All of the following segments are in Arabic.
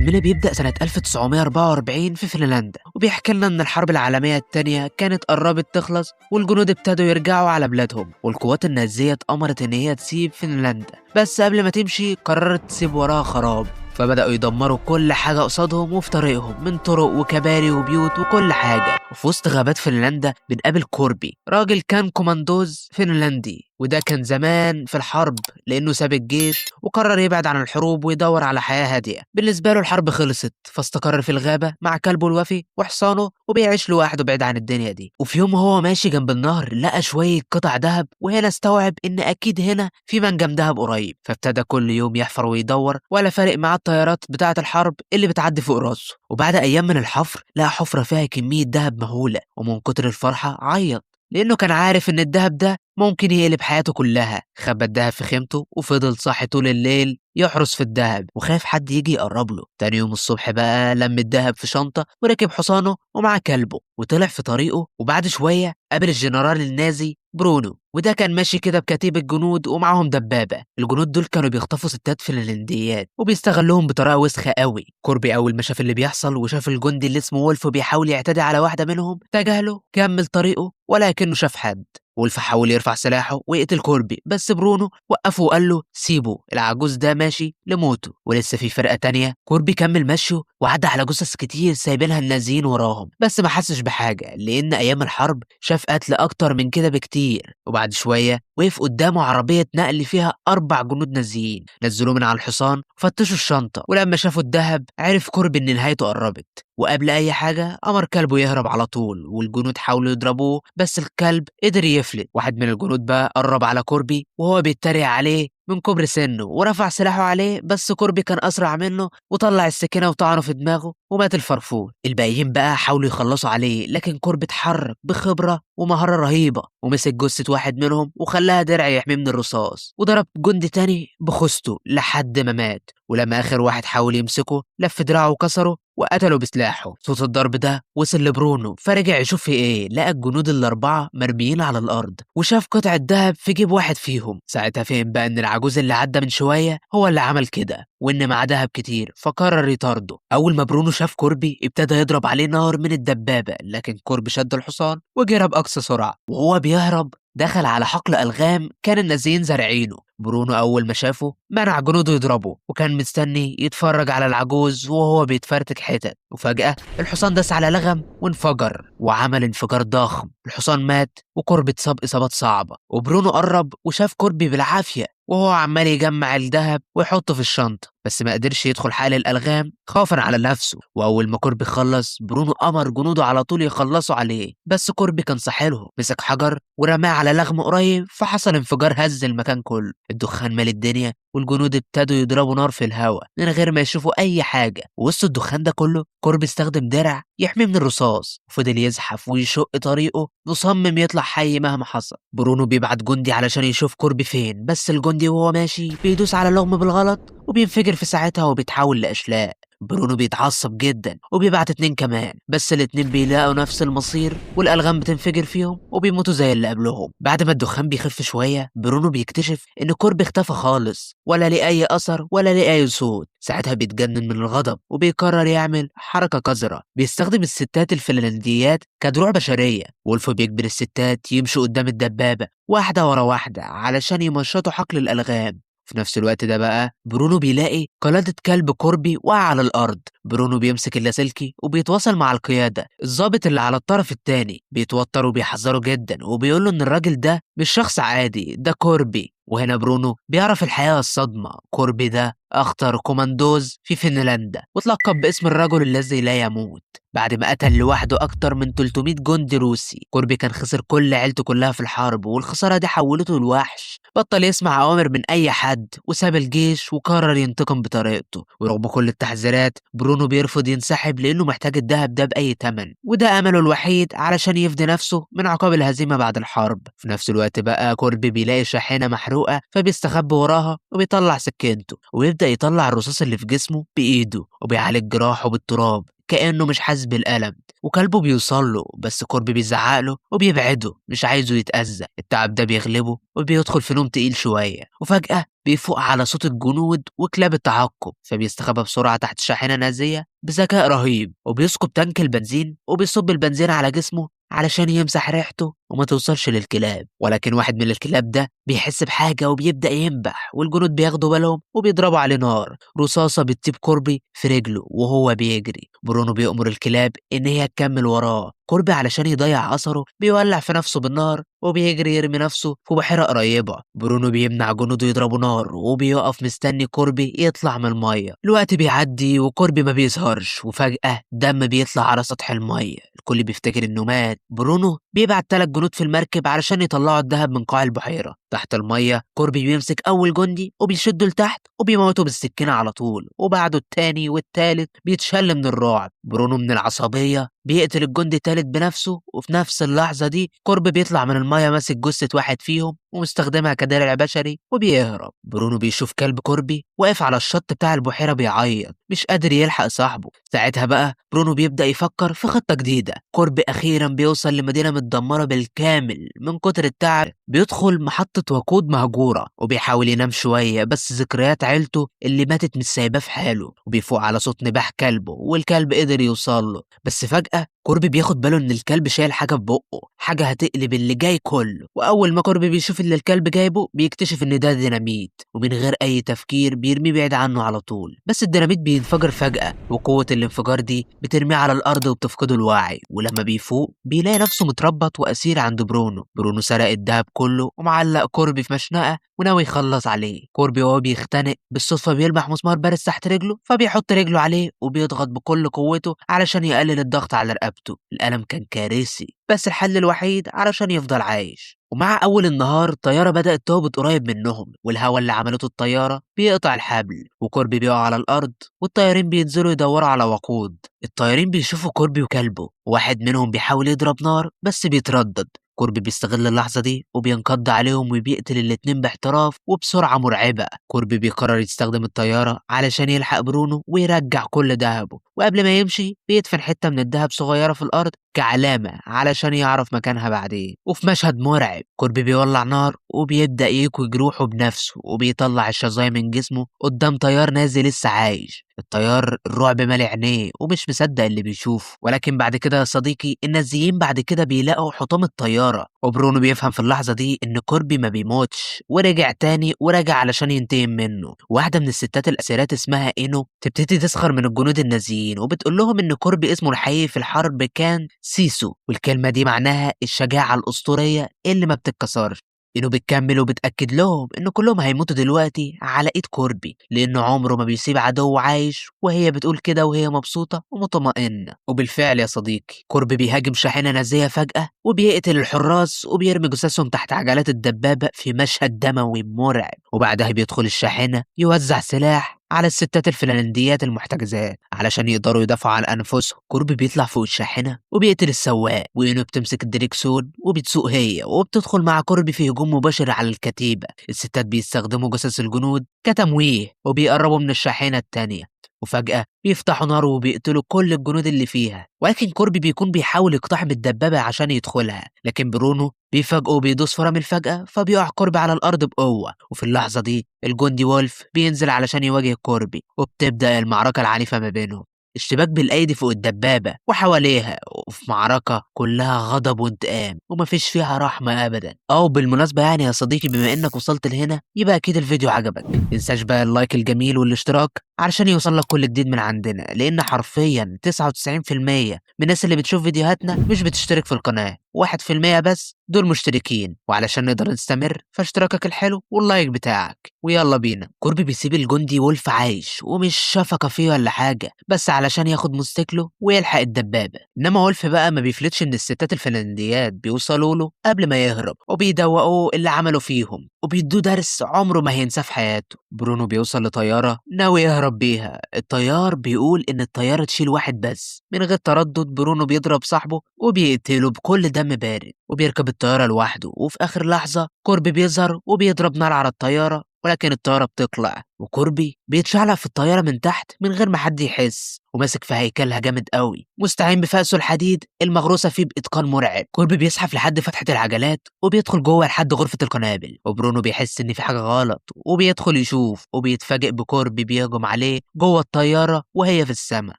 فيلمنا بيبدأ سنة 1944 في فنلندا، وبيحكي لنا إن الحرب العالمية التانية كانت قربت تخلص والجنود ابتدوا يرجعوا على بلادهم، والقوات النازية اتأمرت إن هي تسيب فنلندا، بس قبل ما تمشي قررت تسيب وراها خراب، فبدأوا يدمروا كل حاجة قصادهم وفي طريقهم من طرق وكباري وبيوت وكل حاجة. وفي وسط غابات فنلندا بنقابل كوربي، راجل كان كوماندوز فنلندي، وده كان زمان في الحرب لأنه ساب الجيش وقرر يبعد عن الحروب ويدور على حياة هادية. بالنسبة له الحرب خلصت، فاستقر في الغابة مع كلبه الوفي وحصانه وبيعيش لوحده بعيد عن الدنيا دي. وفي يوم وهو ماشي جنب النهر لقى شوية قطع ذهب، وهنا استوعب إن أكيد هنا في منجم ذهب قريب، فابتدى كل يوم يحفر ويدور، ولا فارق معاه الطيارات بتاعة الحرب اللي بتعدي فوق راسه. وبعد أيام من الحفر لقى حفرة فيها كمية ذهب مهولة، ومن كتر الفرحة عيط لأنه كان عارف إن الدهب ده ممكن يقلب حياته كلها. خبى الدهب في خيمته وفضل صاحي طول الليل يحرس في الدهب وخايف حد يجي يقرب له. تاني يوم الصبح بقى لم الدهب في شنطة وركب حصانه ومعاه كلبه وطلع في طريقه، وبعد شوية قابل الجنرال النازي برونو، وده كان ماشي كده بكتيبة جنود ومعاهم دبابة. الجنود دول كانوا بيخطفوا ستات فنلنديات وبيستغلوهم بطريقة وسخة قوي. كوربي أول ما شاف اللي بيحصل وشاف الجندي اللي اسمه وولف بيحاول يعتدي على واحدة منهم تجاهله كمل طريقه ولكنه شاف حد. وولف حاول يرفع سلاحه ويقتل كوربي، بس برونو وقفه وقال له سيبه، العجوز ده ماشي لموته ولسه في فرقة تانية. كوربي كمل مشيه وعدى على جثث كتير سايبينها النازيين وراهم، بس ما حسش بحاجة لأن أيام الحرب شاف قتل أكتر من كده بكتير. وبعد شوية وقف قدامه عربية نقل فيها 4 جنود نازيين، نزلوه من على الحصان فتشوا الشنطة، ولما شافوا الذهب عرف كوربي إن نهايته قربت. وقبل أي حاجة أمر كلبه يهرب على طول، والجنود حاولوا يضربوه بس الكلب قدر يفلت. واحد من الجنود بقى قرب على كوربي وهو بيتريق عليه من كبر سنه ورفع سلاحه عليه، بس كوربي كان أسرع منه وطلع السكينة وطعنه في دماغه ومات الفرفور. الباقيين بقى حاولوا يخلصوا عليه، لكن كوربي اتحرك بخبرة ومهارة رهيبة ومسك جثة واحد منهم وخلاها درع يحميه من الرصاص، وضرب جندي تاني بخسته لحد ما مات. ولما آخر واحد حاول يمسكه لف دراعه وكسره وقتله بسلاحه. صوت الضرب ده وصل لبرونو فرجع يشوف في ايه، لقى الجنود ال4 مرميين على الارض وشاف قطعة ذهب في جيب واحد فيهم. ساعتها فهم بقى ان العجوز اللي عدى من شوية هو اللي عمل كده وان معاه ذهب كتير، فقرر يطارده. اول ما برونو شاف كوربي ابتدى يضرب عليه نار من الدبابة، لكن كوربي شد الحصان وجرى بأقصى سرعة، وهو بيهرب دخل على حقل ألغام كان النازيين زارعينه. برونو أول ما شافه منع جنوده يضربه وكان مستني يتفرج على العجوز وهو بيتفرتك حتت، وفجأة الحصان داس على لغم وانفجر وعمل انفجار ضخم. الحصان مات وكوربي اتصاب إصابات صعبة، وبرونو قرب وشاف كوربي بالعافية وهو عمال يجمع الذهب ويحطه في الشنطة، بس ما قدرش يدخل حال الألغام خوفا على نفسه. وأول ما كوربي خلص برونو أمر جنوده على طول يخلصوا عليه، بس كوربي كان صاحلهم، مسك حجر ورماه على لغم قريب فحصل انفجار هز المكان كله. الدخان مال الدنيا والجنود ابتدوا يضربوا نار في الهواء من غير ما يشوفوا أي حاجة. وسط الدخان ده كله كوربي استخدم درع يحميه من الرصاص وفضل يزحف ويشق طريقه مصمم يطلع حي مهما حصل. برونو بيبعت جندي علشان يشوف كوربي فين، بس الجندي وهو ماشي بيدوس على لغم بالغلط وبينفجر في ساعتها وبيتحول لأشلاء. برونو بيتعصب جدا وبيبعت 2 كمان، بس ال2 بيلاقوا نفس المصير والألغام بتنفجر فيهم وبيموتوا زي اللي قبلهم. بعد ما الدخان بيخف شوية برونو بيكتشف إن كوربي اختفى خالص ولا ليه أي أثر ولا ليه أي صوت. ساعتها بيتجنن من الغضب وبيقرر يعمل حركة قذرة، بيستخدم الستات الفنلنديات كدروع بشرية. وولف بيجبر الستات يمشوا قدام الدبابة واحدة ورا واحدة علشان يمشطوا حقل الألغام. في نفس الوقت ده بقى برونو بيلاقي قلادة كلب كوربي واقع على الأرض. برونو بيمسك اللاسلكي وبيتواصل مع القيادة. الضابط اللي على الطرف التاني بيتوتر وبيحذره جدا وبيقوله إن الراجل ده مش شخص عادي، ده كوربي. وهنا برونو بيعرف الحقيقة الصدمة، كوربي ده أخطر كوماندوز في فنلندا وتلقب باسم الرجل الذي لا يموت بعد ما قتل لوحده أكتر من 300 جندي روسي. كوربي كان خسر كل عيلته كلها في الحرب، والخسارة دي حولته لوحش بطل يسمع أوامر من أي حد وساب الجيش وقرر ينتقم بطريقته. ورغم كل التحذيرات برونو بيرفض ينسحب لأنه محتاج الذهب ده بأي تمن، وده أمله الوحيد علشان يفدي نفسه من عقاب الهزيمة بعد الحرب. في نفس الوقت بقى كوربي بيلاقي شاحنة محروقة فبيستخبى وراها وبيطلع سكينته ويبدأ يطلع الرصاص اللي في جسمه بإيده وبيعالج جراحه بالتراب. كأنه مش حاسس بالألم، وكلبه بيوصل له بس كوربي بيزعق له وبيبعده مش عايزه يتأذى. التعب ده بيغلبه وبيدخل في نوم تقيل شوية، وفجأة بيفوق على صوت الجنود وكلاب التعقب، فبيستخبى بسرعة تحت شاحنة نازية بذكاء رهيب، وبيسكب تانك البنزين وبيصب البنزين على جسمه علشان يمسح ريحته وما توصلش للكلاب. ولكن واحد من الكلاب ده بيحس بحاجة وبيبدأ ينبح، والجنود بياخدوا بالهم وبيضربوا عليه نار. رصاصة بتسيب كوربي في رجله وهو بيجري. برونو بيأمر الكلاب إن هي تكمل وراه. كوربي علشان يضيع أثره بيولع في نفسه بالنار وبيجري يرمي نفسه في بحيرة قريبة. برونو بيمنع جنوده يضربوا نار وبيقف مستني كوربي يطلع من المية. الوقت بيعدي وكوربي ما بيظهرش، وفجأة دم بيطلع على سطح المية. الكل بيفتكر إنه مات. برونو بيبعت 3 جنود في المركب علشان يطلعوا الدهب من قاع البحيرة. تحت المية كوربي بيمسك أول جندي وبيشده لتحت وبيموته بالسكينة على طول، وبعده التاني والتالت بيتشل من الرعب. برونو من العصبية بيقتل الجندي التالت بنفسه، وفي نفس اللحظة دي كوربي بيطلع من المية ماسك جثة واحد فيهم ومستخدمها كدرع بشري وبيهرب. برونو بيشوف كلب كوربي واقف على الشط بتاع البحيرة بيعيط مش قادر يلحق صاحبه. ساعتها بقى برونو بيبدأ يفكر في خطة جديدة. كوربي أخيرا بيوصل لمدينة متدمرة بالكامل من كتر التعب. بيدخل محطة وقود مهجورة وبيحاول ينام شوية، بس ذكريات عيلته اللي ماتت مش سايباه في حاله. وبيفوق على صوت نباح كلبه والكلب قدر يوصل له، بس فجأة كوربي بياخد باله ان الكلب شايل حاجة في بقه، حاجة هتقلب اللي جاي كله. واول ما كوربي بيشوف اللي الكلب جايبه بيكتشف ان ده ديناميت، ومن غير اي تفكير بيرميه بعيد عنه على طول. بس الديناميت بينفجر فجأة، وقوة الانفجار دي بترميه على الارض وبتفقده الوعي. ولما بيفوق بيلاقي نفسه متربط واسير عند برونو. برونو سرق الدهب كله ومعلق كوربي في مشنقة وناوي يخلص عليه. كوربي وهو بيختنق بالصدفة بيلمح مسمار بارز تحت رجله، فبيحط رجله عليه وبيضغط بكل قوته علشان يقلل الضغط على رقبته. الألم كان كارثي، بس الحل الوحيد علشان يفضل عايش. ومع أول النهار الطيارة بدأت تهبط قريب منهم، والهواء اللي عملته الطيارة بيقطع الحبل، وكوربي بيقع على الأرض والطيارين بينزلوا يدوروا على وقود. الطيارين بيشوفوا كوربي وكلبه، واحد منهم بيحاول يضرب نار بس بيتردد. كوربي بيستغل اللحظة دي وبينقض عليهم وبيقتل الاتنين باحتراف وبسرعة مرعبة. كوربي بيقرر يستخدم الطيارة علشان يلحق برونو ويرجع كل دهبه، وقبل ما يمشي بيدفن حتة من الدهب صغيرة في الأرض كعلامة علشان يعرف مكانها بعدين. وفي مشهد مرعب كوربي بيولع نار وبيبدأ يكوي جروحه بنفسه وبيطلع الشظايا من جسمه قدام طيار نازل لسه عايش. الطيار الرعب مالي عينيه ومش مصدق اللي بيشوفه. ولكن بعد كده يا صديقي النازيين بعد كده بيلاقوا حطام الطيارة، وبرونو بيفهم في اللحظة دي ان كوربي ما بيموتش ورجع تاني ورجع علشان ينتقم منه. واحدة من الستات الأسيرات اسمها إينو تبتدي تسخر من الجنود النازيين وبتقول لهم ان كوربي اسمه الحقيقي في الحرب كان سيسو، والكلمة دي معناها الشجاعة الأسطورية اللي ما بتتكسرش. إنه بتكمل وبتأكد لهم إن كلهم هيموتوا دلوقتي على إيد كوربي، لأنه عمره ما بيسيب عدو عايش. وهي بتقول كده وهي مبسوطة ومطمئنة. وبالفعل يا صديقي كوربي بيهاجم شاحنة نازية فجأة وبيقتل الحراس وبيرمي جثثهم تحت عجلات الدبابة في مشهد دموي مرعب. وبعدها بيدخل الشاحنة يوزع سلاح على الستات الفنلنديات المحتجزات علشان يقدروا يدافعوا عن أنفسهم. كوربي بيطلع فوق الشاحنة وبيقتل السواق، وإنه بتمسك الدريكسون وبتسوق هي وبتدخل مع كوربي في هجوم مباشر على الكتيبة. الستات بيستخدموا جثث الجنود كتمويه وبيقربوا من الشاحنة التانية، وفجأة بيفتحوا نار وبيقتلوا كل الجنود اللي فيها. ولكن كوربي بيكون بيحاول يقتحم الدبابة عشان يدخلها، لكن برونو بيفاجئه وبيدوس فرامل الفجأة فبيقع كوربي على الأرض بقوة. وفي اللحظة دي الجندي وولف بينزل علشان يواجه كوربي، وبتبدأ المعركة العنيفة ما بينهم. اشتباك بالأيدي فوق الدبابة وحواليها، وفي معركة كلها غضب وانتقام ومفيش فيها رحمة أبدا. بالمناسبة يعني يا صديقي بما إنك وصلت لهنا يبقى أكيد الفيديو عجبك. متنساش بقى اللايك الجميل والاشتراك علشان يوصلك كل جديد من عندنا، لأن حرفيا 99% من الناس اللي بتشوف فيديوهاتنا مش بتشترك في القناة، 1% بس دول مشتركين. وعلشان نقدر نستمر فاشتراكك الحلو واللايك بتاعك. ويلا بينا. كوربي بيسيب الجندي وولف عايش ومش شفقة فيه ولا حاجة، بس علشان ياخد موتوسيكله ويلحق الدبابة. انما وولف بقى ما بيفلتش ان الستات الفنلنديات بيوصلوا له قبل ما يهرب وبيدوقوه اللي عملوا فيهم وبيدوه درس عمره ما هينساه في حياته. برونو بيوصل لطيارة ناوي يهرب بيها. الطيار بيقول ان الطيارة تشيل واحد بس. من غير تردد برونو بيضرب صاحبه وبيقتله بكل دم بارد وبيركب الطيارة لوحده. وفي آخر لحظة كوربي بيظهر وبيضرب نار على الطيارة، ولكن الطيارة بتقلع وكوربي بيتشعلق في الطيارة من تحت من غير ما حد يحس، وماسك في هيكلها جامد قوي، مستعين بفأسه الحديد المغروسة فيه بإتقان مرعب. كوربي بيزحف لحد فتحة العجلات وبيدخل جوه لحد غرفة القنابل، وبرونو بيحس إن في حاجة غلط وبيدخل يشوف، وبيتفاجئ بكوربي بيهجم عليه جوه الطيارة وهي في السماء.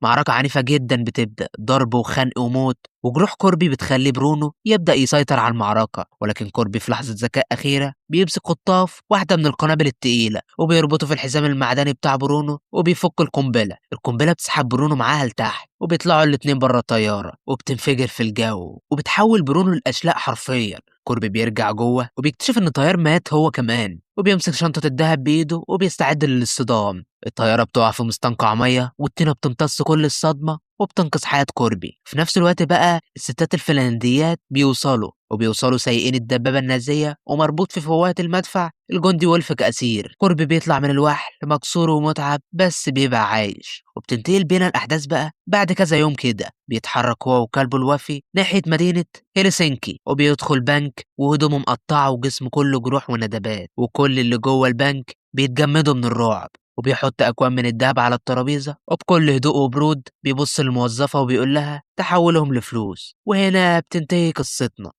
معركة عنيفة جدا بتبدأ، ضرب وخنق وموت، وجروح كوربي بتخلي برونو يبدأ يسيطر على المعركة. ولكن كوربي في لحظة ذكاء أخيرة بيمسك خطاف واحدة من القنابل التقيلة وبيربطه في الحزام المعدني بتاع برونو، وبيفك القنبلة بتسحب برونو معاها لتحت، وبيطلعوا الاتنين بره الطيارة وبتنفجر في الجو وبتحول برونو لأشلاء حرفيا. كوربي بيرجع جوه وبيكتشف ان الطيار مات هو كمان، وبيمسك شنطة الدهب بإيده وبيستعد للاصطدام. الطيارة بتقع في مستنقع مية والطينة بتمتص كل الصدمة وبتنقذ حياة كوربي. في نفس الوقت بقى الستات الفنلنديات وبيوصلوا سايقين الدبابة النازية، ومربوط في فوهة المدفع الجندي وولفك أسير. كوربي بيطلع من الوحل مكسور ومتعب بس بيبقى عايش. وبتنتقل بينا الأحداث بقى بعد كذا يوم كده، بيتحرك هو وكلبه الوفي ناحية مدينة هيلسنكي، وبيدخل بنك وهدومه مقطعة وجسمه كله جروح وندبات، وكل اللي جوه البنك بيتجمدوا من الرعب. وبيحط أكوام من الدهب على الترابيزة، وبكل هدوء وبرود بيبص للموظفة وبيقول لها تحولهم لفلوس. وهنا بتنتهي قصتنا.